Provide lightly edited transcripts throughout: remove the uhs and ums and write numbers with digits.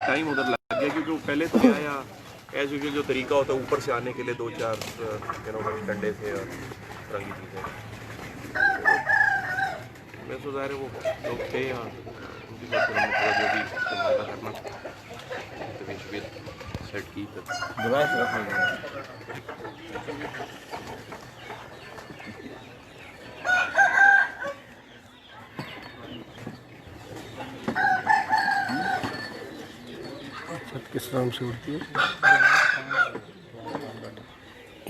Time उधर लग गया, क्योंकि वो पहले तो आया एज यूजुअल जो तरीका होता है ऊपर से आने के लिए 2-4 डंडे थे और रंगी चीज़ें। मैं तो ज़ाहिर है वो लोग थे यहाँ, उनकी बात पूरा जो भी इस्तेमाल करना तबीयत सेट की तो छत किस नाम से उड़ती है?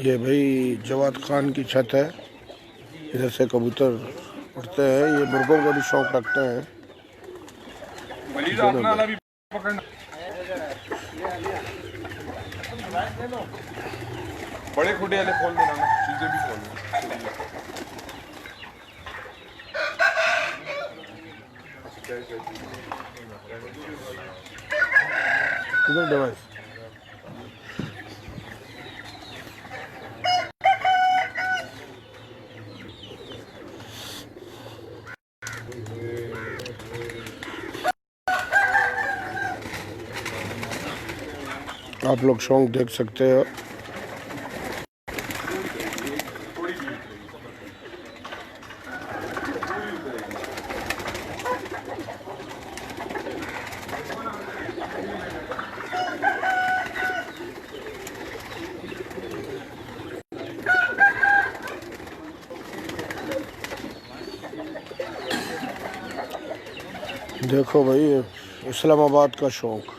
ये भाई जवाद खान की छत है, इधर से कबूतर उड़ते हैं। ये मुर्गों का भी शौक रखते हैं। बड़े खुटे वाले खोल देना ना, चीजें भी खोल देना। इधर डिवाइस आप लोग शौक देख सकते हो। देखो भाई इस्लामाबाद का शौक।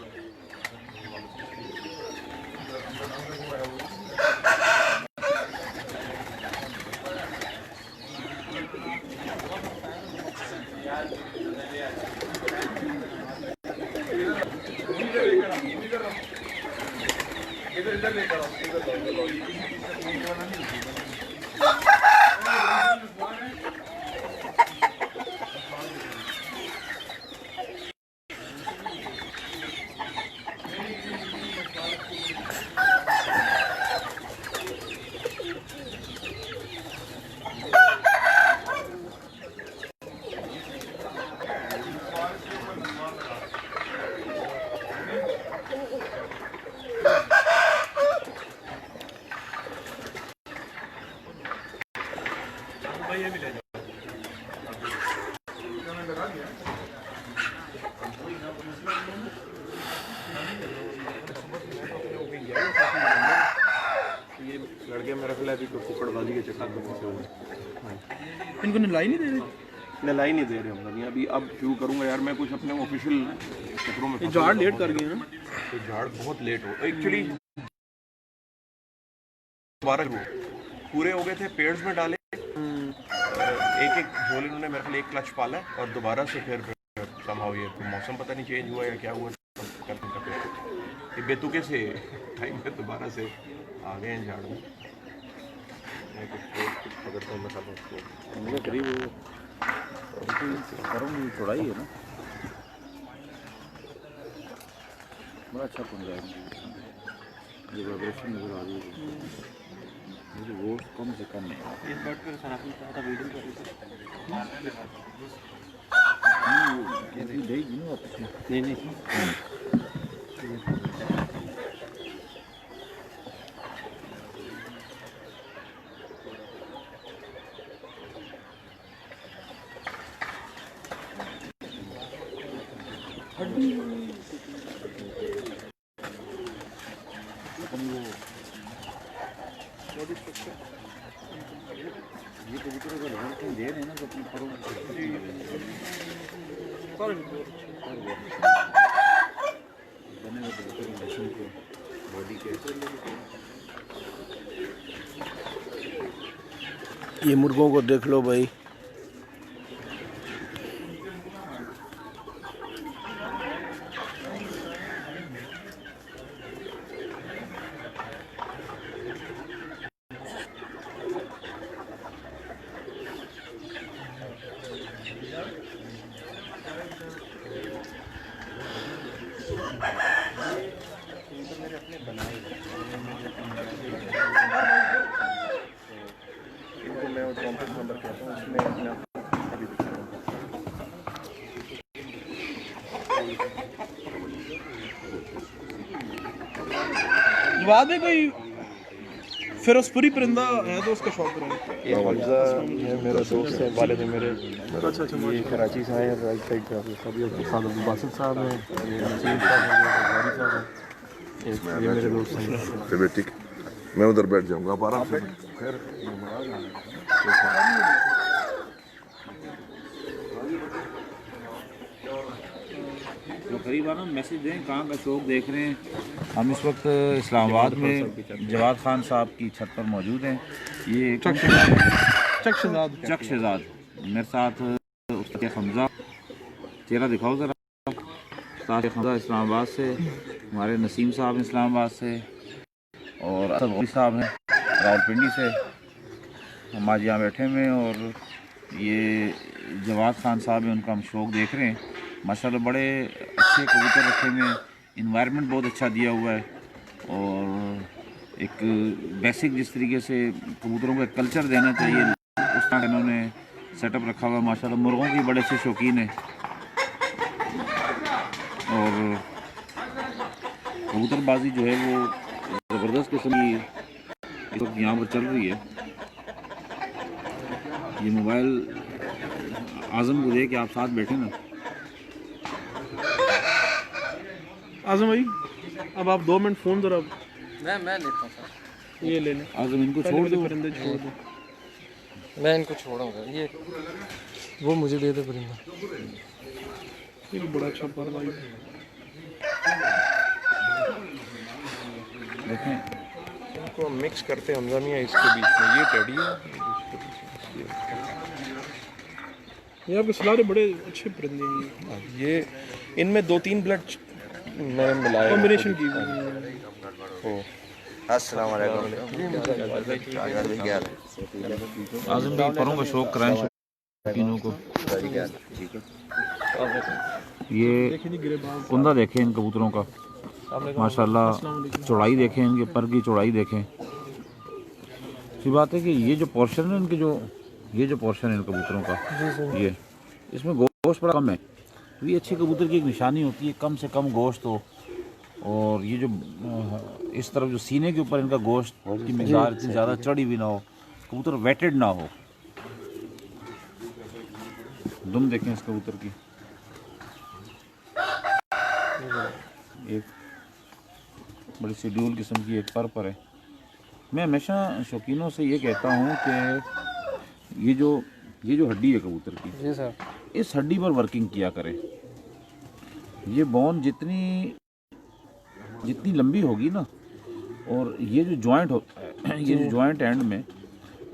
लड़के मेरा ख्याल अभी तो कुकड़बाजी के चक्कर में फंसे हुए। इनको नलाई नहीं दे रहे? नलाई नहीं दे रहे हम लोग अभी। अब शुरू करूँगा यार मैं कुछ अपने ऑफिशियल चक्करों में। झाड़ लेट कर गए ना, तो झाड़ बहुत लेट हो एक्चुअली। 12 वो पूरे हो गए थे, पेड्स में डाले एक एक झोल इन्होंने मेरे ख्याल एक क्लच पाला है और दोबारा से फिर समहाउ ये मौसम पता नहीं चेंज हुआ या क्या हुआ, ये बेतुके से टाइम पे दोबारा से आ गए हैं झाड़ में। मैं कुछ पकड़ता हूँ, मैं खाता हूँ उसको। मुझे करीब गर्म थोड़ा ही है ना, बड़ा अच्छा पंजा है। ये वाइब्रेशन नजर आ रही है मुझे, वो कम से कम है। इस बात पर सराफी था वीडियो कर रहे थे। देगी ना वापस में? नहीं नहीं ये कबूतर अगर ढाल दे रहे हैं ना तो अपने परों बने हुए कबूतर मशीन के बॉडी के। ये मुर्गों को देख लो भाई। इनको मैं कॉन्टैक्ट नंबर कहता हूँ, उसमें अपना अभी दिखाऊंगा। बाद में कोई फिरोजपुरी परिंदा है तो उसका शौक रहे। ये हमजा है मेरा दोस्त है, वालिद है मेरे। ये कराची से आए हैं, राइट साइड का सभी साद अब्दुल बासित साहब हैं, ये नसीम साहब हैं, ये गारी साहब हैं, ये मेरे दोस्त हैं। चलिए ठीक, मैं उधर बैठ जाऊंगा आप आराम से। खैर तो करीब आना मैसेज दें कहाँ का शौक देख रहे हैं। हम इस वक्त इस्लामाबाद में जवाद खान साहब की छत पर मौजूद हैं। ये चक शहजाद मेरे साथ उस्ताद हमजा, चेहरा दिखाओ ज़रा। उस्ताद हमजा इस्लामाबाद से, हमारे नसीम साहब इस्लामाबाद से, और असद गौरी साहब हैं रावलपिंडी से। हम आज यहाँ बैठे हुए हैं और ये जवाद खान साहब हैं, उनका हम शौक देख रहे हैं। माशाल्लाह बड़े अच्छे कबूतर रखे हुए हैं, इन्वायरमेंट बहुत अच्छा दिया हुआ है, और एक बेसिक जिस तरीके से कबूतरों को एक कल्चर देना चाहिए उस तरह इन्होंने सेटअप रखा हुआ है। माशाल्लाह मुर्गों की बड़े अच्छे शौकीन हैं, और कबूतरबाजी जो है वो ज़बरदस्त किस्म की इस वक्त यहाँ पर चल रही है। ये मोबाइल आज़म को दे कि आप साथ बैठे ना। आज़म भाई अब आप 2 मिनट फ़ोन ज़रा मैं लेता हूँ सर। ये ले लें, आज़म इनको छोड़ दो। परिंदे छोड़ दो। मैं इनको छोड़ूंगा, ये वो मुझे दे दे परिंदा। ये भी बड़ा अच्छा पर भाई। देखें इनको हम मिक्स करते हैं हमजा मियाँ इसके बीच में। ये टेडी है, ये आपके सलारे बड़े अच्छे परिंदे हैं, ये इनमें 2-3 ब्लड मैंने मिलाया कॉम्बिनेशन की। आज़म भाई परों का शौक कराएं शौकीनों को। ये कुंदा देखें इन कबूतरों का, माशाल्लाह चौड़ाई देखें, इनके पर की चौड़ाई देखें। सी बात है कि ये जो पोर्शन है इनके, जो ये जो पोर्शन है इन कबूतरों का, ये इसमें गोश्त बड़ा कम है। तो ये अच्छे कबूतर की एक निशानी होती है कम से कम गोश्त हो, और ये जो इस तरफ जो सीने के ऊपर इनका गोश्त की मिक़दार इतनी ज़्यादा चढ़ी भी ना हो, कबूतर वेटेड ना हो। दुम देखें इस कबूतर की, एक बड़ी शेड्यूल किस्म की एक पर है। मैं हमेशा शौकीनों से ये कहता हूँ कि ये जो हड्डी है कबूतर की, जी सर, इस हड्डी पर वर्किंग किया करें। ये बोन जितनी लंबी होगी ना, और ये जो जॉइंट होता है, ये जो जॉइंट एंड में,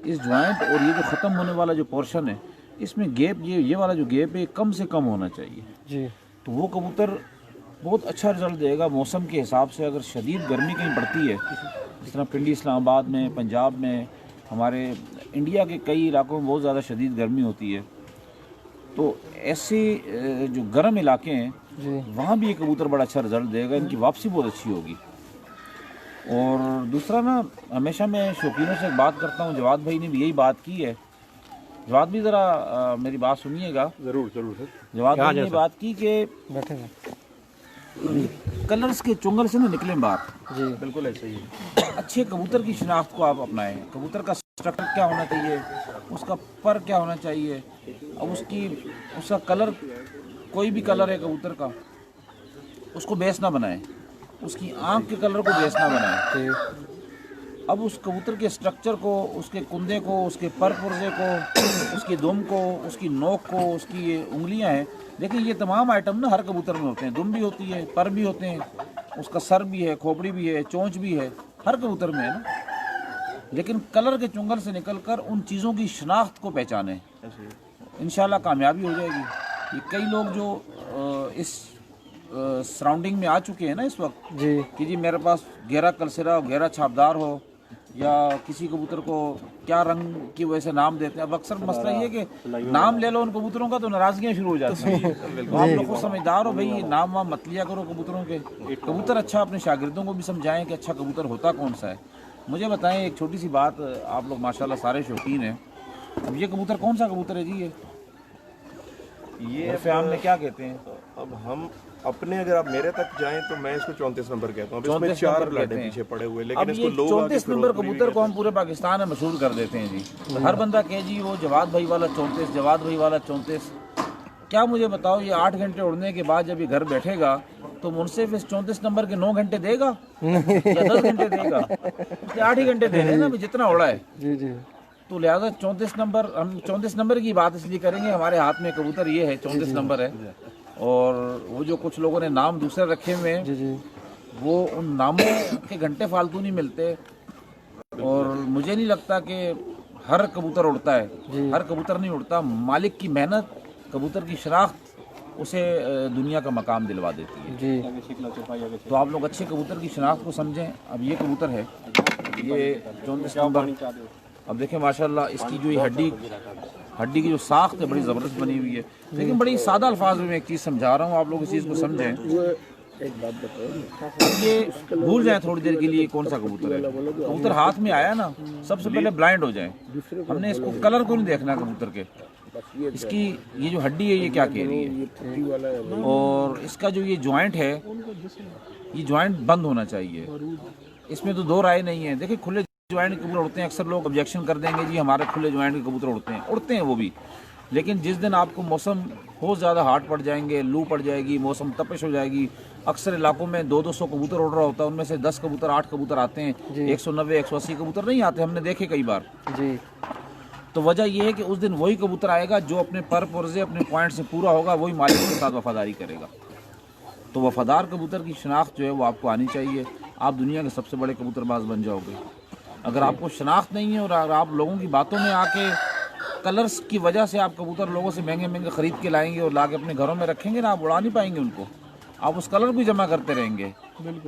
इस जॉइंट और ये जो ख़त्म होने वाला जो पोर्शन है, इसमें गैप, ये वाला जो गैप है कम से कम होना चाहिए जी। तो वो कबूतर बहुत अच्छा रिजल्ट देगा। मौसम के हिसाब से अगर शदीद गर्मी कहीं पड़ती है, जिस तरह पिंडी इस्लामाबाद में, पंजाब में, हमारे इंडिया के कई इलाकों में बहुत ज़्यादा शदीद गर्मी होती है, तो ऐसे जो गर्म इलाके हैं वहाँ भी ये कबूतर बड़ा अच्छा रिजल्ट देगा, इनकी वापसी बहुत अच्छी होगी। और दूसरा ना, हमेशा मैं शौकीनों से बात करता हूँ, जवाद भाई ने भी यही बात की है। जवाद भी ज़रा मेरी बात सुनिएगा। ज़रूर सर। जवाद भाई ने बात की कि बैठे हैं कलर्स के चुंगल से ना निकलें बाहर। जी, बिल्कुल ऐसा ही है। अच्छे कबूतर की शिनाख्त को आप अपनाएं। कबूतर का स्ट्रक्चर क्या होना चाहिए, उसका पर क्या होना चाहिए, अब उसका कलर, कोई भी कलर है कबूतर का, उसको बेस ना बनाएं, उसकी आँख के कलर को बेस ना बनाएं। अब उस कबूतर के स्ट्रक्चर को, उसके कुंदे को, उसके पर पुर्जे को, उसकी दुम को, उसकी नोक को, उसकी ये उंगलियां हैं, देखिए ये तमाम आइटम ना हर कबूतर में होते हैं। दुम भी होती है, पर भी होते हैं, उसका सर भी है, खोपड़ी भी है, चोंच भी है, हर कबूतर में है ना। लेकिन कलर के चुंगल से निकलकर उन चीज़ों की शनाख्त को पहचानें, इंशाल्लाह कामयाबी हो जाएगी। ये कई लोग जो इस सराउंडिंग में आ चुके हैं ना इस वक्त जी, कि जी मेरे पास गहरा कलसिरा, गहरा छापदार हो, या किसी कबूतर को क्या रंग की वजह से नाम देते हैं। अब अक्सर मसला ये है कि नाम ले लो उन कबूतरों का तो नाराज़गियाँ शुरू हो जाती हैं। तो आप लोग खुद समझदार हो भाई, ये नाम वाम मत लिया करो कबूतरों के। कबूतर अच्छा, अपने शागिर्दों को भी समझाएं कि अच्छा कबूतर होता कौन सा है। मुझे बताएं एक छोटी सी बात, आप लोग माशाल्लाह सारे शौकीन हैं, अब ये कबूतर कौन सा कबूतर है जी? ये आम में क्या कहते हैं? अब हम अपने अगर आप मेरे तक जाएं तो मैं इसको 34 नंबर कहता हूँ। अब इसमें 34 4 नंबर ब्लड कहते हैं हैं। पीछे पड़े हुए, अब लेकिन ये इसको लोग 34 नंबर कबूतर को हम पूरे पाकिस्तान में मशहूर कर देते हैं जी। हर बंदा कहे जी वो जवाद भाई वाला 34, जवाद भाई वाला 34। क्या मुझे बताओ, ये 8 घंटे उड़ने के बाद जब ये घर बैठेगा तो मुनसिफ इस 34 नंबर के 9 घंटे देगा या 10 घंटे देगा? 8 ही घंटे दे रहे हैं ना, जितना उड़ा है। जी जी तो लिहाजा 34 नंबर, हम 34 नंबर की बात इसलिए करेंगे, हमारे हाथ में कबूतर ये है 34 नंबर है। और वो जो कुछ लोगों ने नाम दूसरे रखे हुए हैं, जी जी वो उन नामों के घंटे फालतू नहीं मिलते। और मुझे नहीं लगता कि हर कबूतर उड़ता है, हर कबूतर नहीं उड़ता। मालिक की मेहनत, कबूतर की शनाख्त उसे दुनिया का मकाम दिलवा देती है जी। तो आप लोग अच्छे कबूतर की शनाख्त को समझें। अब ये कबूतर है, ये 34 नंबर। अब देखें माशाल्लाह इसकी जो ये हड्डी की जो साख्त है बड़ी ज़बरदस्त बनी हुई है। लेकिन बड़ी सादा अल्फाज में मैं एक चीज़ समझा रहा हूँ, आप लोग इस चीज़ को समझें। एक बात बताओ, ये भूल जाए थोड़ी देर के लिए कौन सा कबूतर है। कबूतर हाथ में आया ना, सबसे पहले ब्लाइंड हो जाए। हमने इसको कलर को नहीं देखना कबूतर के, इसकी ये जो हड्डी है ये क्या कह रही है, और इसका जो ये जॉइंट है, ये जॉइंट बंद होना चाहिए। इसमें तो दो राय नहीं है। देखिए खुले जॉइंट कबूतर उड़ते हैं, अक्सर लोग ऑब्जेक्शन कर देंगे जी हमारे खुले जॉइंट के कबूतर उड़ते हैं वो भी। लेकिन जिस दिन आपको मौसम बहुत ज़्यादा हार्ड पड़ जाएंगे, लू पड़ जाएगी, मौसम तपिश हो जाएगी, अक्सर इलाकों में 200-200 कबूतर उड़ रहा होता है, उनमें से 10 कबूतर 8 कबूतर आते हैं, 190-180 कबूतर नहीं आते, हमने देखे कई बार जी। तो वजह यह है कि उस दिन वही कबूतर आएगा जो अपने पर पुर्जे अपने पॉइंट से पूरा होगा, वही मालिक के साथ वफादारी करेगा। तो वफादार कबूतर की शनाख्त जो है वो आपको आनी चाहिए। आप दुनिया के सबसे बड़े कबूतरबाज बन जाओगे। अगर आपको शनाख्त नहीं है और अगर आप लोगों की बातों में आके कलर्स की वजह से आप कबूतर लोगों से महंगे महंगे ख़रीद के लाएंगे और ला के अपने घरों में रखेंगे ना, आप उड़ा नहीं पाएंगे उनको। आप उस कलर को जमा करते रहेंगे।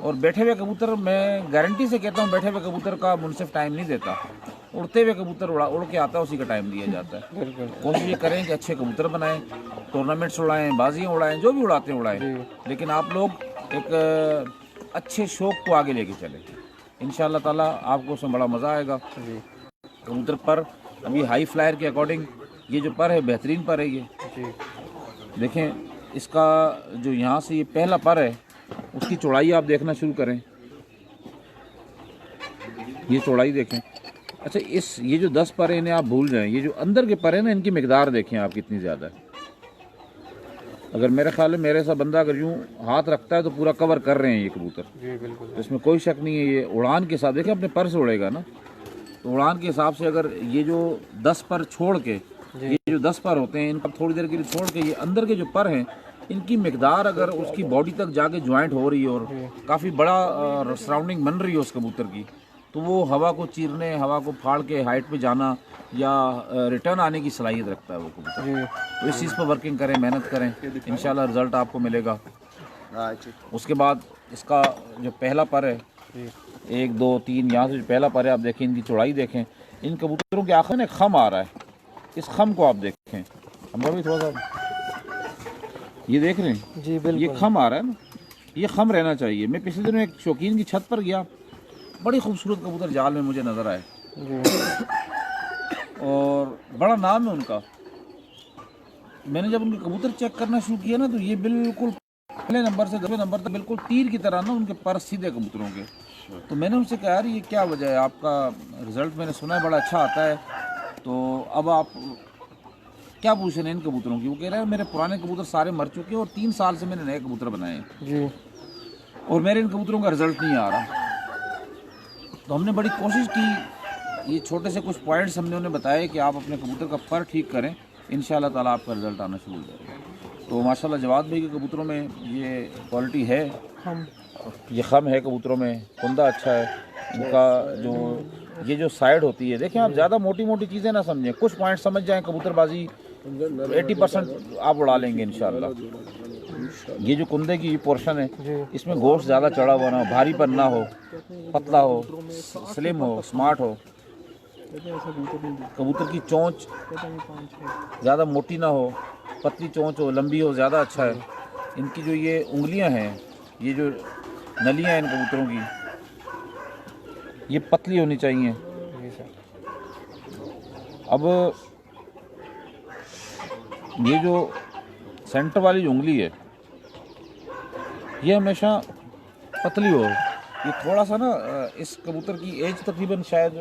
और बैठे हुए कबूतर, मैं गारंटी से कहता हूँ, बैठे हुए कबूतर का मुनसिफ टाइम नहीं देता। उड़ते हुए कबूतर उड़ के आता है, उसी का टाइम दिया जाता है। कोशिश ये करें कि अच्छे कबूतर बनाएं, टूर्नामेंट्स उड़ाएं, बाजियाँ उड़ाएं, जो भी उड़ाते हैं उड़ाएं, लेकिन आप लोग एक अच्छे शौक़ को आगे लेके चलें। इंशाअल्लाह ताला आपको उसमें बड़ा मज़ा आएगा। कबूतर पर अभी हाई फ्लायर के अकॉर्डिंग ये जो पर है बेहतरीन पर है ये। देखें इसका जो यहाँ से ये पहला पर है उसकी चौड़ाई आप देखना शुरू करें, ये चौड़ाई देखें। अच्छा ये जो 10 पर है इन्हें आप भूल जाएं, ये जो अंदर के पर है ना, इनकी मिकदार देखें आप कितनी ज़्यादा है। अगर मेरे ख्याल में मेरे सा बंदा अगर यूँ हाथ रखता है तो पूरा कवर कर रहे हैं ये कबूतर। जी बिल्कुल, तो इसमें कोई शक नहीं है। ये उड़ान के साथ देखें अपने पर से उड़ेगा ना, तो उड़ान के हिसाब से अगर ये जो 10 पर छोड़ के, ये जो 10 पर होते हैं इनका थोड़ी देर के लिए छोड़ के ये अंदर के जो पर हैं इनकी मिकदार अगर उसकी बॉडी तक जाके ज्वाइंट हो रही है और काफ़ी बड़ा सराउंडिंग बन रही है उस कबूतर की, तो वो हवा को चीरने, हवा को फाड़ के हाइट पे जाना या रिटर्न आने की सलाहियत रखता है वो कबूतर। तो इस चीज़ पर वर्किंग करें, मेहनत करें, इंशाल्लाह रिज़ल्ट आपको मिलेगा। उसके बाद इसका जो पहला पर है, 1 2 3 यहाँ से जो पहला पर है आप देखें, इनकी चौड़ाई देखें। इन कबूतरों के आखिर में खम आ रहा है, इस खम को आप देखें। हम भी थोड़ा सा ये देख रहे हैं जी बिल्कुल, ये खम आ रहा है ना, ये खम रहना चाहिए। मैं पिछले दिनों एक शौकीन की छत पर गया, बड़ी खूबसूरत कबूतर जाल में मुझे नज़र आए और बड़ा नाम है उनका। मैंने जब उनके कबूतर चेक करना शुरू किया ना, तो ये बिल्कुल पहले नंबर से 10वें नंबर तक बिल्कुल तीर की तरह ना उनके पर सीधे कबूतरों के। तो मैंने उनसे कहा यार ये क्या वजह है, आपका रिज़ल्ट मैंने सुना है बड़ा अच्छा आता है, तो अब आप क्या पूछ रहे हैं इन कबूतरों की? वो कह रहे हैं मेरे पुराने कबूतर सारे मर चुके हैं और 3 साल से मैंने नए कबूतर बनाए हैं जी, और मेरे इन कबूतरों का रिज़ल्ट नहीं आ रहा। तो हमने बड़ी कोशिश की, ये छोटे से कुछ पॉइंट्स हमने उन्हें बताए कि आप अपने कबूतर का पर ठीक करें, इंशाअल्लाह ताला आपका रिज़ल्ट आना शुरू हो जाएगा। तो माशाल्लाह जवाद भाई के कबूतरों में ये क्वालिटी है, ये खम है कबूतरों में, कुंदा अच्छा है इनका। ये जो साइड होती है, देखें आप ज़्यादा मोटी मोटी चीज़ें ना समझें, कुछ पॉइंट समझ जाएं, कबूतरबाजी 80% आप उड़ा लेंगे इंशाअल्लाह। ये जो कुंदे की पोर्शन है इसमें गोश्त ज़्यादा चढ़ा हुआ ना हो, भारीपन ना हो, पतला हो, स्लिम हो, स्मार्ट हो। कबूतर की चोंच ज़्यादा मोटी ना हो, पतली चोंच हो, लंबी हो, ज़्यादा अच्छा है। इनकी जो ये उंगलियां हैं, ये जो नलियां हैं इन कबूतरों की, ये पतली होनी चाहिए। अब ये जो सेंटर वाली जो उंगली है ये हमेशा पतली हो। ये थोड़ा सा ना इस कबूतर की एज तकरीबन शायद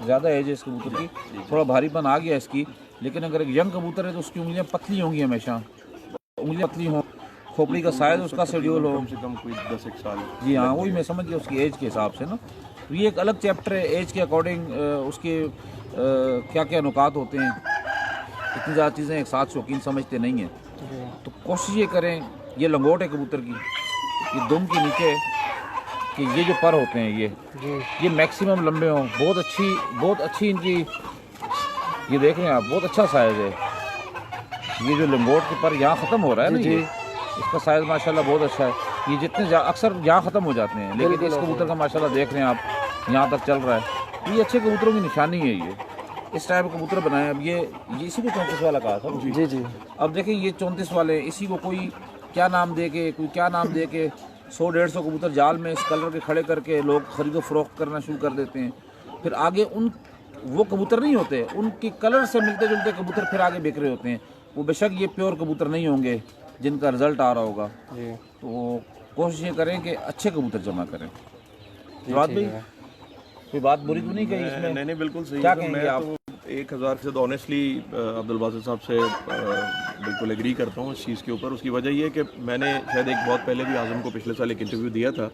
ज़्यादा एज है इस कबूतर की, थोड़ा भारीपन आ गया इसकी। लेकिन अगर एक यंग कबूतर है तो उसकी उंगलियां पतली होंगी, हमेशा उंगलियां पतली हों, खोपड़ी का साइज उसका शेड्यूल हो, कम से कम कोई 10 साल। जी हाँ, वही मैं समझ गया उसकी एज के हिसाब से ना। तो ये एक अलग चैप्टर है, एज के अकॉर्डिंग उसके क्या क्या नुकात होते हैं। इतनी ज़्यादा चीज़ें एक साथ शौकीन समझते नहीं हैं। तो कोशिश ये करें, ये लंगोट है कबूतर की, ये दुम के नीचे कि ये जो पर होते हैं ये मैक्सिमम लंबे हों। बहुत अच्छी इनकी, ये देख रहे हैं आप, बहुत अच्छा साइज़ है। ये जो लंगोट के पर यहाँ ख़त्म हो रहा है ना, ये इसका साइज़ माशाल्लाह बहुत अच्छा है। ये जितने अक्सर यहाँ ख़त्म हो जाते हैं, लेकिन इस कबूतर का माशाल्लाह देख रहे हैं आप, यहाँ तक चल रहा है। तो ये अच्छे कबूतरों की निशानी है। ये इस टाइप के कबूतर बनाए। अब ये इसी को 34 वाला कहा था जी जी। अब देखें ये 34 वाले, इसी को कोई क्या नाम दे के 100-150 कबूतर जाल में इस कलर के खड़े करके लोग खरीदो फरोख्त करना शुरू कर देते हैं। फिर आगे वो कबूतर नहीं होते, उनके कलर से मिलते जुलते कबूतर फिर आगे बिक रहे होते हैं। वो बेशक ये प्योर कबूतर नहीं होंगे जिनका रिजल्ट आ रहा होगा। तो कोशिश ये करें कि अच्छे कबूतर जमा करें। जवाब भाई कोई बात बुरी तो नहीं कही इसमें? नहीं बिल्कुल सही क्या है। कहेंगे मैं आप? तो 1000% ऑनेस्टली अब्दुल बासित साहब से बिल्कुल एग्री करता हूँ इस चीज़ के ऊपर। उसकी वजह ये है कि मैंने शायद एक बहुत पहले भी आज़म को पिछले साल एक इंटरव्यू दिया था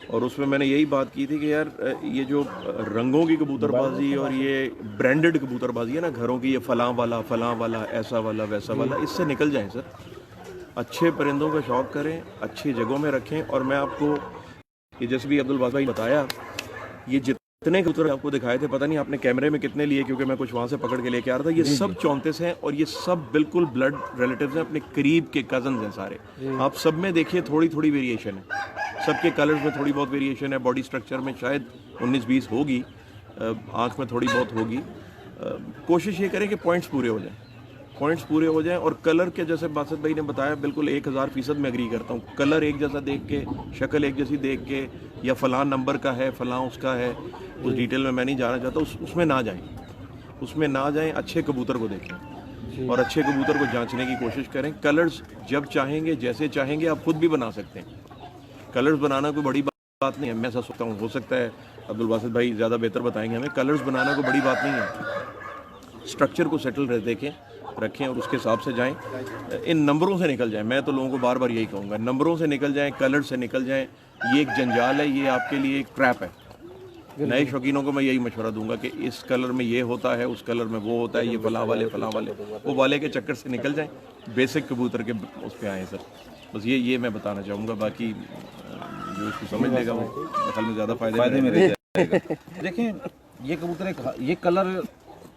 और उसमें मैंने यही बात की थी कि यार ये जो रंगों की कबूतरबाजी और ये ब्रांडेड कबूतरबाजी है ना, घरों की, ये फलां वाला ऐसा वाला वैसा वाला, इससे निकल जाएं सर। अच्छे परिंदों का शौक़ करें, अच्छी जगहों में रखें। और मैं आपको ये जैसे भी अब्दुल बासित भाई बताया, ये जितने कबूतर आपको दिखाए थे, पता नहीं आपने कैमरे में कितने लिए, क्योंकि मैं कुछ वहाँ से पकड़ के लेके आ रहा था। ये सब 34 हैं और ये सब बिल्कुल ब्लड रिलेटिव्स हैं, अपने करीब के कजन्स हैं सारे। आप सब में देखिए थोड़ी थोड़ी वेरिएशन है, सबके कलर्स में थोड़ी बहुत वेरिएशन है, बॉडी स्ट्रक्चर में शायद 19-20 होगी, आँख में थोड़ी बहुत होगी। कोशिश ये करें कि पॉइंट्स पूरे हो जाएं। और कलर के जैसे बासित भाई ने बताया, बिल्कुल 1000% में एग्री करता हूँ। कलर एक जैसा देख के, शक्ल एक जैसी देख के, या फलां नंबर का है, फलां उसका है, उस डिटेल में मैं नहीं जाना चाहता, उसमें ना जाएं। अच्छे कबूतर को देखें और अच्छे कबूतर को जांचने की कोशिश करें। कलर्स जब चाहेंगे, जैसे चाहेंगे, आप खुद भी बना सकते हैं। कलर्स बनाना कोई बड़ी बात नहीं है, मैं ऐसा सोचता हूँ। हो सकता है अब्दुल बासित भाई ज़्यादा बेहतर बताएंगे हमें। कलर्स बनाना कोई बड़ी बात नहीं है। स्ट्रक्चर को सेटल रखें और उसके हिसाब से जाएं। इन नंबरों से निकल जाएं। मैं तो लोगों को बार बार यही कहूँगा, नंबरों से निकल जाएं, कलर से निकल जाएं। ये एक जंजाल है, ये आपके लिए एक ट्रैप है। नए शौकीनों को मैं यही मशवरा दूंगा कि इस कलर में ये होता है, उस कलर में वो होता है, ये फलां वाले वो वाले के चक्कर से निकल जाएं, बेसिक कबूतर के उस पर आएँ सर। बस ये मैं बताना चाहूँगा। बाकी जो इसको समझ लेगा वो ख्याल में ज़्यादा फायदे में रह जाएगा। देखें ये कबूतर ये कलर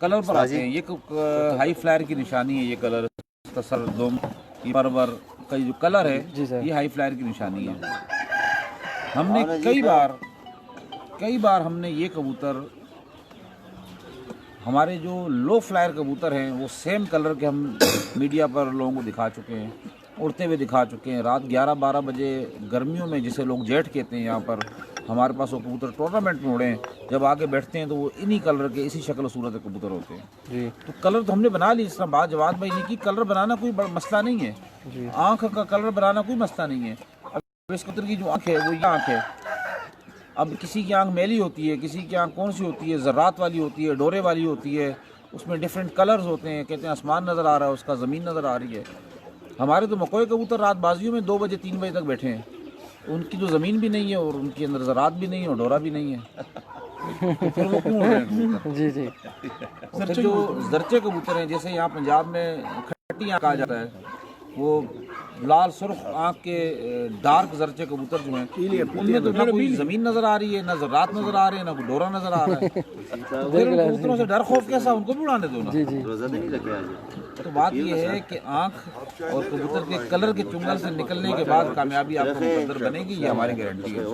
पर आते हैं। ये हाई फ्लायर की निशानी है। ये कलर तसर दुम परवर का जो कलर है, ये हाई फ्लायर की निशानी है। हमने कई बार हमने ये कबूतर, हमारे जो लो फ्लायर कबूतर हैं, वो सेम कलर के हम मीडिया पर लोगों को दिखा चुके हैं, उड़ते हुए दिखा चुके हैं। रात 11-12 बजे गर्मियों में, जिसे लोग जेठ कहते हैं, यहाँ पर हमारे पास वो कबूतर टूर्नामेंट में उड़े हैं। जब आगे बैठते हैं तो वो इन्हीं कलर के, इसी शक्ल सूरत के कबूतर होते हैं जी। तो कलर तो हमने बना ली, जिस तरह बात जवाब भाई ने की। कलर बनाना कोई मसला नहीं है, आँख का कलर बनाना कोई मसला नहीं है। अब इस कबूतर की जो आँख है वो ये आँख है। अब किसी की आँख मैली होती है, किसी की आँख कौन सी होती है, ज़र्रात वाली होती है, डोरे वाली होती है, उसमें डिफरेंट कलर्स होते हैं। कहते हैं आसमान नज़र आ रहा है, उसका ज़मीन नज़र आ रही है। हमारे तो मकोई कबूतर रात बाजियों में 2 बजे 3 बजे तक बैठे हैं, उनकी तो ज़मीन भी नहीं है और उनके अंदर ज़रात भी नहीं है और डोरा भी नहीं है। तो फिर वो क्यों उड़ रहे हैं? जी सर, जो ज़रचे कबूतर हैं, जैसे यहाँ पंजाब में खट्टी आँख कहा जाता है, वो लाल सुर्ख आँख के डार्क ज़रचे कबूतर जो हैं, उनमें तो ना कोई ज़मीन नज़र आ रही है, ना ज़रात नज़र आ रहे हैं, ना कोई डोरा नज़र आ रहा है। फिर उन कबूतरों से डर खौफ कैसा, उनको भी उड़ाने दो ना। तो बात यह है कि आँख और कबूतर के कलर के चुंगल से निकलने के बाद कामयाबी आपको मुकद्दर बनेगी, ये हमारी गारंटी है।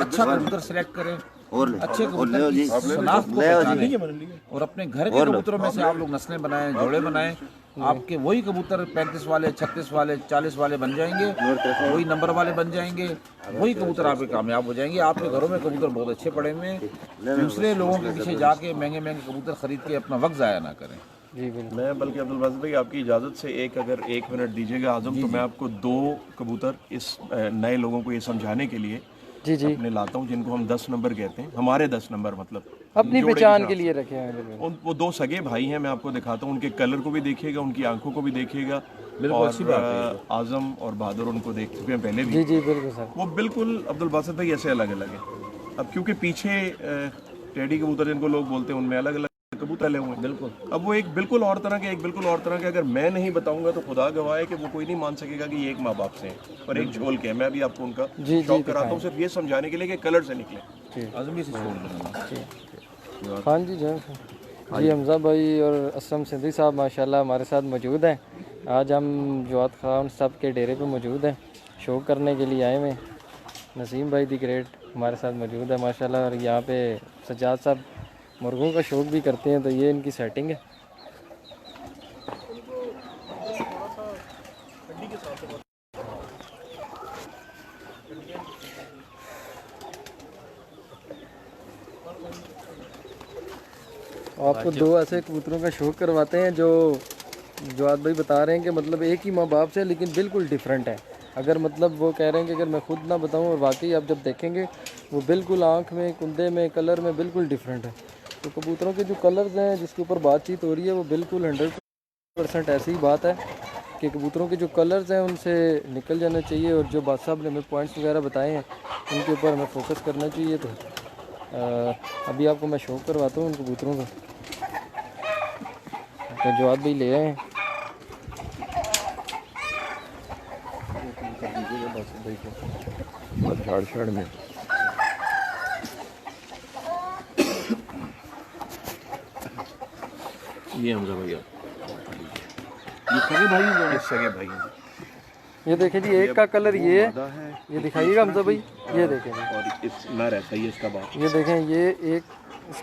अच्छा कबूतर सेलेक्ट करें, अच्छे कबूतर की शनाख्त को पहचानें और अपने घर के कबूतरों में से आप लोग नस्लें बनाएं, जोड़े बनाएं। आपके वही कबूतर 35 वाले, 36 वाले, 40 वाले बन जाएंगे, वही नंबर वाले बन जाएंगे, वही कबूतर आपके कामयाब हो जाएंगे। आपके घरों में कबूतर बहुत अच्छे पड़े हुए हैं। दूसरे लोगों के पीछे जाके महंगे कबूतर खरीद के अपना वक्त ज़ाया ना करें। जी बिल्कुल। मैं बल्कि अब्दुल बासित भाई आपकी इजाज़त से अगर 1 मिनट दीजिएगा आजम, तो मैं आपको 2 कबूतर इस नए लोगों को ये समझाने के लिए जी जी, अपने लाता हूँ, जिनको हम 10 नंबर कहते हैं, हमारे 10 नंबर मतलब अपनी जोड़े पहचान हिसाब के से। लिए रखे हैं बिल्कुल। वो 2 सगे भाई हैं, मैं आपको दिखाता हूँ, उनके कलर को भी देखिएगा, उनकी आंखों को भी देखिएगा, बिल्कुल अच्छी बात है। आजम और बहादुर उनको देख चुके हैं पहले भी। जी जी बिल्कुल सर। वो बिल्कुल अब्दुल बासित भाई ऐसे अलग अलग है। अब क्योंकि पीछे टेडी कबूतर जिनको लोग बोलते हैं, उनमें अलग अलग कबूतर लगे हुए हैं। बिल्कुल। अब वो एक बिल्कुल और तरह के, एक बिल्कुल और तरह के, अगर मैं नहीं बताऊंगा तो खुदा गवाह है कि वो कोई नहीं मान सकेगा कि ये एक माँ बाप से हैं और एक झोल के हैं। मैं भी आपको उनका जी, शौक कराता हूँ, सिर्फ ये समझाने के लिए कि कलर से निकले। आजम भी से छोड़ देना। हाँ जी जय जी, हमजा भाई और असलम सिंधी साहब माशाल्लाह हमारे साथ मौजूद हैं। आज हम जवाद खान साहब के डेरे पे मौजूद हैं, शो करने के लिए आए हुए हैं। नसीम भाई दी ग्रेट हमारे साथ मौजूद है माशाल्लाह, और यहाँ पे सज्जाद साहब मुर्गों का शौक भी करते हैं, तो ये इनकी सेटिंग है। आपको 2 ऐसे कबूतरों का शौक करवाते हैं जो जवाद भाई बता रहे हैं कि मतलब एक ही माँ बाप से लेकिन बिल्कुल डिफरेंट है। अगर मतलब वो कह रहे हैं कि अगर मैं खुद ना बताऊं, और वाकई आप जब देखेंगे वो बिल्कुल आँख में, कुंदे में, कलर में बिल्कुल डिफरेंट है। तो कबूतरों के जो कलर्स हैं जिसके ऊपर बातचीत हो रही है, वो बिल्कुल 100% ऐसी ही बात है कि कबूतरों के जो कलर्स हैं उनसे निकल जाना चाहिए, और जो बादशाह साहब ने हमें पॉइंट्स वगैरह बताए हैं उनके ऊपर हमें फोकस करना चाहिए। तो अभी आपको मैं शौक करवाता हूँ उन कबूतरों का, तो जवाद भाई ले आए हैं। झाड़ झाड़ में ये हमजा भैया, ये सगे भाई हैं ये सगे भाई हैं ये देखें जी, एक का कलर ये है, ये दिखाइएगा हमजा भाई, ये देखें जी, और इस नर ऐसा ही है इसका बाप। ये देखें, ये एक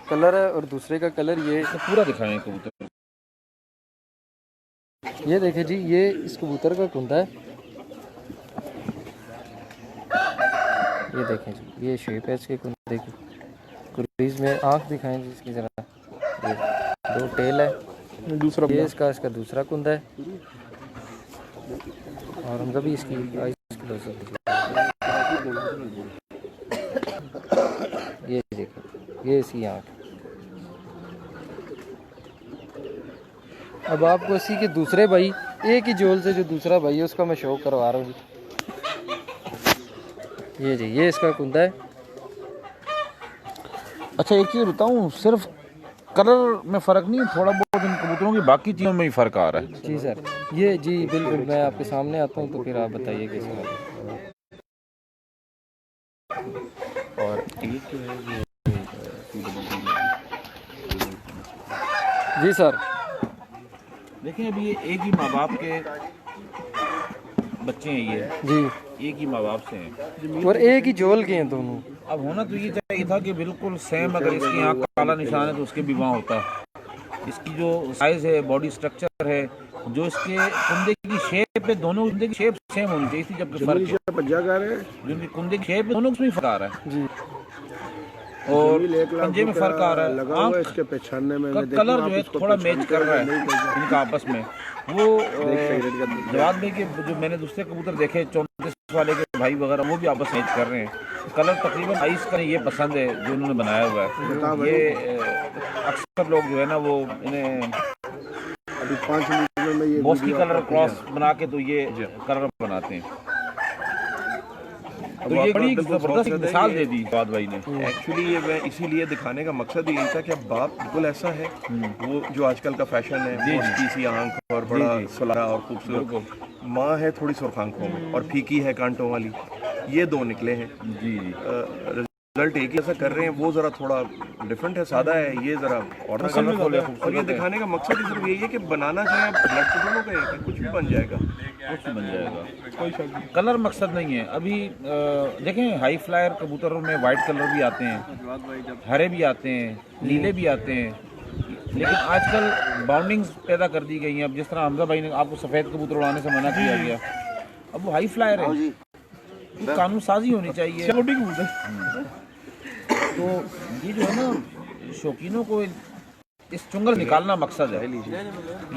कलर है और दूसरे का कलर ये। तो पूरा दिखाएं कबूतर। ये देखें जी, ये इस कबूतर का कुंदा है, ये देखें जी, ये शेप है इसके कुंदे की। क्रीज में आँख दिखाएं जी इसकी ज़रा, ये 2 टेल है, दूसरा ये इसका दूसरा कुंदा है, और हम कभी इसकी आइस क्लोज ये देखें, ये इसकी आँख। अब आपको इसी के दूसरे भाई, एक ही जोल से जो दूसरा भाई है उसका मैं शो करवा रहा हूँ जी। ये जी, ये इसका कुंदा है। अच्छा एक चीज़ बताऊँ, सिर्फ कलर में फ़र्क नहीं है, थोड़ा बहुत इन कबूतरों की बाकी चीज़ों में ही फ़र्क आ रहा है। जी सर, ये जी बिल्कुल, मैं आपके सामने आता हूँ तो फिर आप बताइए कैसे लगा। और एक जो है जी सर, देखिए अभी ये एक ही माँ बाप के बच्चे हैं, ये जी, एक ही माँ बाप से हैं। और एक ही जोल के हैं दोनों। अब होना तो ये चाहिए था कि बिल्कुल सेम, अगर इसकी आँख काला निशान है तो उसके भी वहाँ होता। इसकी जो साइज़ है, बॉडी स्ट्रक्चर है, जो इसके कुंदे की शेप है, दोनों कुंदे की शेप सेम होनी चाहिए थी, जबकि फर्क है जो इनके कुंदे की शेप है दोनों उसमें फर्क आ रहा है जी, और पंजे में फर्क आ रहा है। आँख इसके पहचानने में का कलर जो है थोड़ा मैच कर रहा है इनका आपस में। वो जवाद भाई के जो मैंने दूसरे कबूतर देखे 34 वाले के भाई वगैरह, वो भी आपस में मैच कर रहे हैं। कलर तकरीबन आइस का ये पसंद है जो इन्होंने बनाया हुआ है। ये अक्सर लोग जो है ना वो इन्हें अभी 5 मिनट में ये बॉस्की कलर क्रॉस बना के तो ये कलर बनाते हैं। तो ये बड़ी जबरदस्त मिसाल दे दी जवाद भाई ने। एक्चुअली ये मैं इसीलिए दिखाने का मकसद यही था कि अब बाप बिल्कुल ऐसा है, वो जो आजकल का फैशन है, उसकी सी आंख और बड़ा सुलरा और खूबसूरत, माँ है थोड़ी सुर्ख आंखों में और फीकी है कांटों वाली, ये 2 निकले हैं जी। रिजल्ट एक ही ऐसा कर रहे हैं। वो ज़रा थोड़ा डिफरेंट है, सादा है, ये ज़रा और कलरफुल है। और ये दिखाने का मकसद ही सिर्फ यही है कि बनाना चाहे ब्लड तो दोनों का एक है, कुछ भी बन जाएगा, कुछ भी बन जाएगा, कलर मकसद नहीं है। अभी देखें हाई फ्लायर कबूतरों में वाइट कलर भी आते हैं, हरे भी आते हैं, नीले भी आते हैं, लेकिन आजकल बाउंडिंग्स पैदा कर दी गई हैं। अब जिस तरह हमजा भाई ने आपको सफ़ेद कबूतर उड़ाने से मना किया गया, अब वो हाई फ्लायर है, तो कानून साजी होनी चाहिए। तो ये जो है ना शौकीनों को इस चुंगल निकालना मकसद है।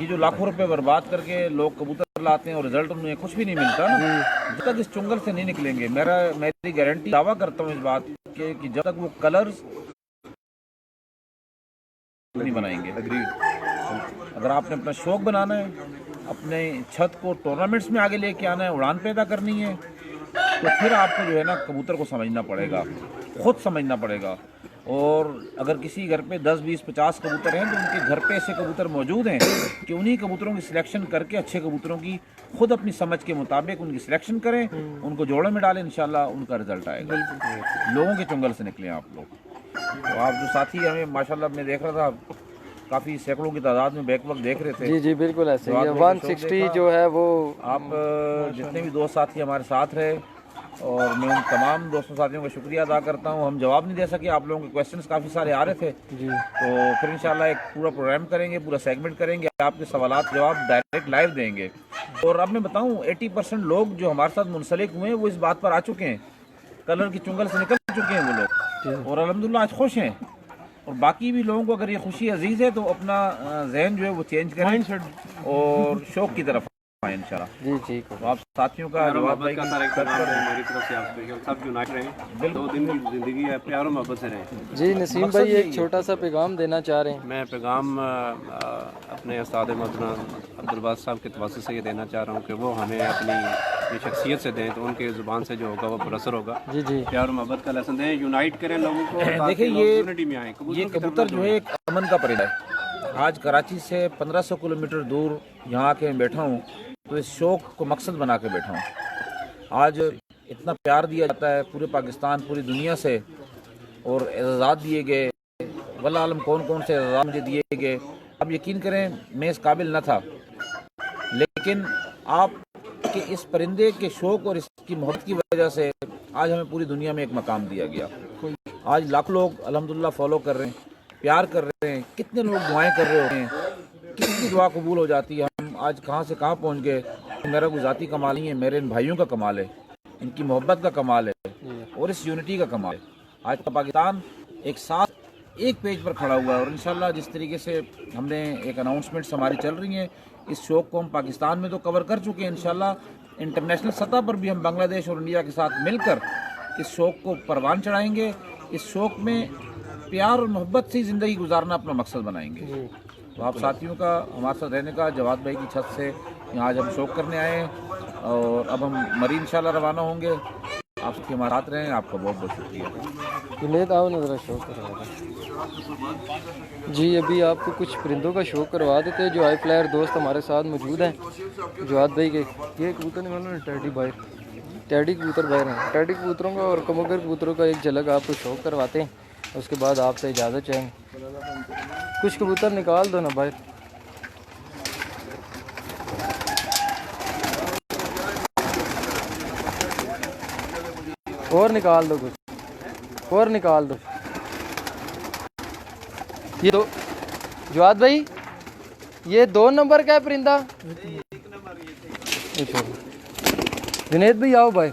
ये जो लाखों रुपए बर्बाद करके लोग कबूतर लाते हैं और रिजल्ट उन्हें कुछ भी नहीं मिलता ना, जब तक इस चुंगल से नहीं निकलेंगे, मेरी गारंटी दावा करता हूँ इस बात के कि जब तक वो कलर्स नहीं बनाएंगे। अगर आपने अपना शौक बनाना है, अपने छत को टूर्नामेंट्स में आगे लेके आना है, उड़ान पैदा करनी है, तो फिर आपको जो है ना कबूतर को समझना पड़ेगा, खुद समझना पड़ेगा। और अगर किसी घर पे 10, 20, 50 कबूतर हैं तो उनके घर पे ऐसे कबूतर मौजूद हैं कि उन्हीं कबूतरों की सिलेक्शन करके अच्छे कबूतरों की खुद अपनी समझ के मुताबिक उनकी सिलेक्शन करें, उनको जोड़ों में डालें, इंशाल्लाह उनका रिजल्ट आएगा। लोगों के चुंगल से निकलें आप लोग। तो आप जो साथी हमें माशाल्लाह मैं देख रहा था काफ़ी सैकड़ों की तादाद में बैक वक्त देख रहे थे। जी जी बिल्कुल ऐसे ही है। 160 जो है वो आप जितने भी दोस्त साथी हमारे साथ रहे, और मैं उन तमाम दोस्तों साथियों का शुक्रिया अदा करता हूं। हम जवाब नहीं दे सके, आप लोगों के क्वेश्चंस काफ़ी सारे आ रहे थे जी, तो फिर इंशाल्लाह एक पूरा प्रोग्राम करेंगे, पूरा सेगमेंट करेंगे, आपके सवालात जवाब डायरेक्ट लाइव देंगे। और अब मैं बताऊं 80% लोग जो हमारे साथ मुंसलिक हुए हैं वो इस बात पर आ चुके हैं, कलर की चुंगल से निकल चुके हैं वो लोग, और अल्हम्दुलिल्लाह आज खुश हैं। और बाकी भी लोगों को अगर ये खुशी अजीज़ है तो अपना जहन जो है वो चेंज करें और शौक की तरफ आए इंशाल्लाह। जी जी तो आप साथियों का जवाब भाई का मेरी तरफ से आपको सब यूनाइट रहें, 2 दिन की ज़िंदगी है, प्यार और मोहब्बत से रहें। जी नसीम भाई एक छोटा सा पैगाम देना चाह रहे हैं। मैं पैगाम अपने उस्ताद मोहतरम अब्दुल साहब के तवज्जो से ये देना चाह रहा हूँ कि वो हमें अपनी शख्सियत से दें, तो उनके ज़ुबान से जो होगा वो पुरअसर होगा। जी जी प्यार और मोहब्बत का लेसन दें, यूनाइट करें लोगों को। देखिए ये कबूतर जो है एक अमन का परिंदा है। आज कराची से 1500 किलोमीटर दूर यहाँ आके मैं बैठा हूँ तो इस शौक को मकसद बना के बैठा हूँ। आज इतना प्यार दिया जाता है पूरे पाकिस्तान, पूरी दुनिया से, और एजाज़ात दिए गए, वल्लाह आलम कौन कौन से एजाज़ात मुझे दिए गए। अब यकीन करें मैं इस काबिल न था, लेकिन आप कि इस परिंदे के शौक और इसकी मोहब्बत की वजह से आज हमें पूरी दुनिया में एक मकाम दिया गया। आज लाखों लोग अल्हम्दुलिल्लाह फॉलो कर रहे हैं, प्यार कर रहे हैं, कितने लोग दुआएं कर रहे होते हैं, कितनी दुआ कबूल हो जाती है। हम आज कहाँ से कहाँ पहुँच गए। मेरा कोई ज़ाती कमाल नहीं है, मेरे इन भाइयों का कमाल है, इनकी मोहब्बत का कमाल है और इस यूनिटी का कमाल है। आज का पाकिस्तान एक साथ एक पेज पर खड़ा हुआ है, और इंशाल्लाह जिस तरीके से हमने एक अनाउंसमेंट्स हमारी चल रही हैं, इस शौक को हम पाकिस्तान में तो कवर कर चुके हैं, इंशाल्लाह इंटरनेशनल सतह पर भी हम बांग्लादेश और इंडिया के साथ मिलकर इस शौक को परवान चढ़ाएंगे। इस शौक में प्यार और मोहब्बत से ज़िंदगी गुजारना अपना मकसद बनाएंगे। तो आप साथियों का हमारे साथ रहने का, जवाद भाई की छत से यहाँ आज हम शौक करने आए हैं, और अब हम मरी इंशाल्लाह रवाना होंगे। आप सबके हमारे साथ रहें, आपका बहुत बहुत शुक्रिया। जुनेद आओ नजरा शौक करवा जी। अभी आपको कुछ परिंदों का शौक करवा देते हैं। जो हाई फ्लायर दोस्त हमारे साथ मौजूद हैं जवाद भाई के, ये कबूतर नहीं मालूम टैडी बाहर, टैडी कबूतर बाहर हैं। टैडी कबूतरों का और कबूतर कबूतरों का एक झलक आपको शौक करवाते हैं, उसके बाद आपसे इजाज़त चाहेंगे। कुछ कबूतर निकाल दो ना बाहर। और निकाल दो, कुछ और निकाल दो। ये दो जवाद भाई, ये 2 नंबर का है परिंदा। जुनेद भाई आओ भाई,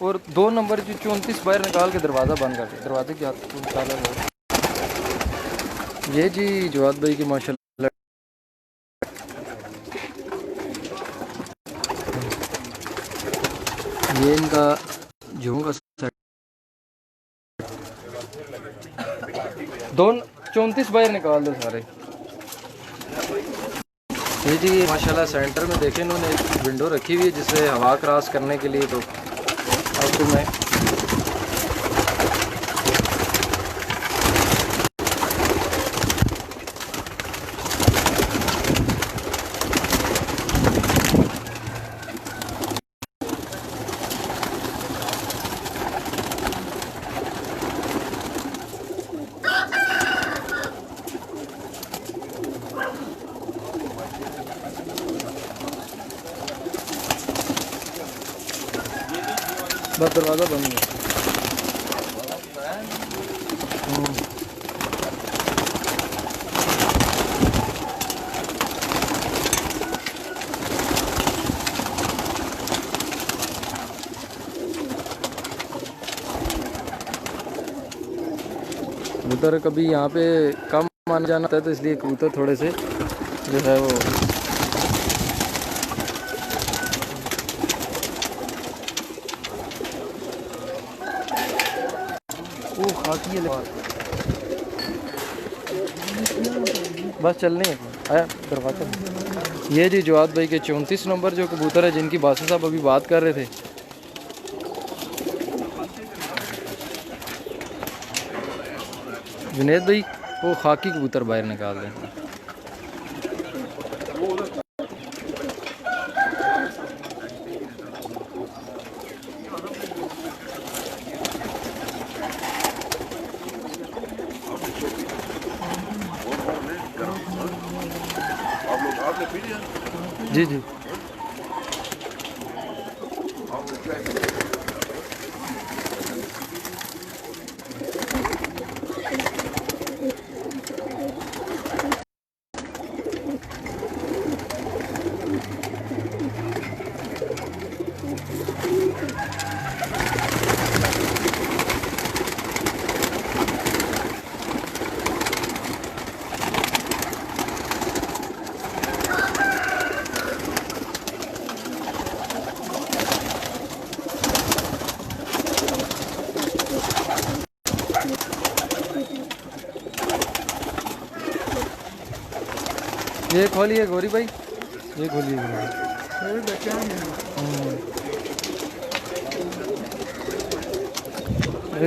और 2 नंबर जो 34 बाहर निकाल के दरवाज़ा बंद कर दे। दरवाजे के हाथ ये जी जवाद भाई की माशाल्लाह। ये इनका जूं का सेट 34 बाहर निकाल दो सारे। ये जी माशाल्लाह सेंटर में देखें इन्होंने एक विंडो रखी हुई है जिससे हवा क्रॉस करने के लिए। तो आपको मैं बस दरवाज़ा बंद है। कबूतर कभी यहाँ पे कम आना जाना होता है, तो इसलिए कबूतर थोड़े से जो है वो खाकी है। बस चलने हैं आया दरवाजा। ये जी जवाद भाई के 34 नंबर जो कबूतर है जिनकी बासु साहब अभी बात कर रहे थे, जुनेद भाई वो खाकी कबूतर बाहर निकाल दें। जी जी ये खोलिए गौरी भाई, ये खोलिए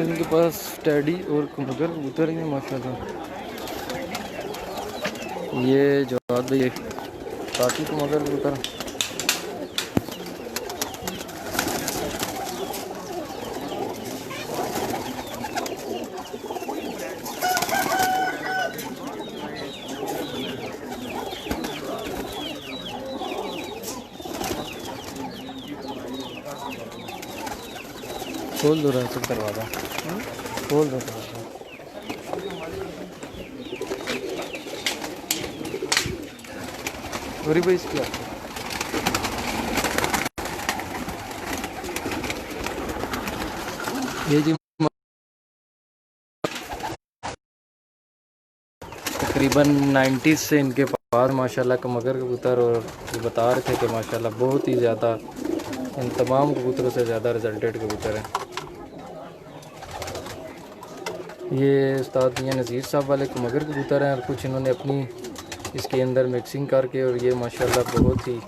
इनके पास टैडी और मगर कबूतर हैं माशाल्लाह। ये जवाब भाई काफ़ी मगर कबूतर खोल दो रहा है दरवाज़ा, खोल दो दरवाज़ा। गौरी भाई इसकी ये जी तकरीबन 90 से इनके पास माशाल्लाह का मगर कबूतर, और ये बता रहे थे कि माशाल्लाह बहुत ही ज़्यादा इन तमाम कबूतरों से ज़्यादा रिजल्टेड कबूतर हैं। ये उस्ताद मियां नज़ीर साहब वाले को मगर कबूतर हैं, और कुछ इन्होंने अपनी इसके अंदर मिक्सिंग करके, और ये माशाल्लाह बहुत ही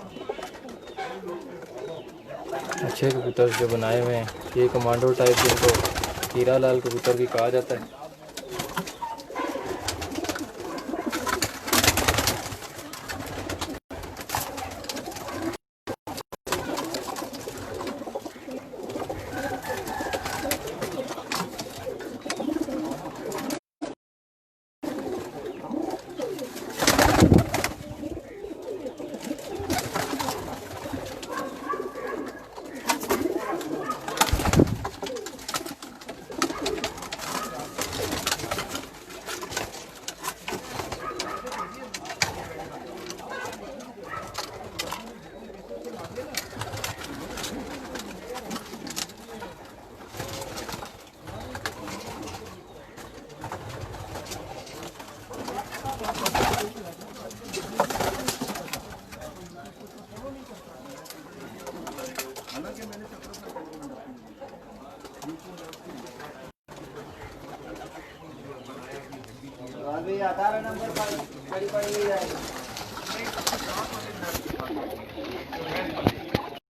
अच्छे कबूतर जो बनाए हुए हैं। ये कमांडो टाइप जिनको हीरा लाल कबूतर भी कहा जाता है। अभी 18 नंबर पर पड़ी है।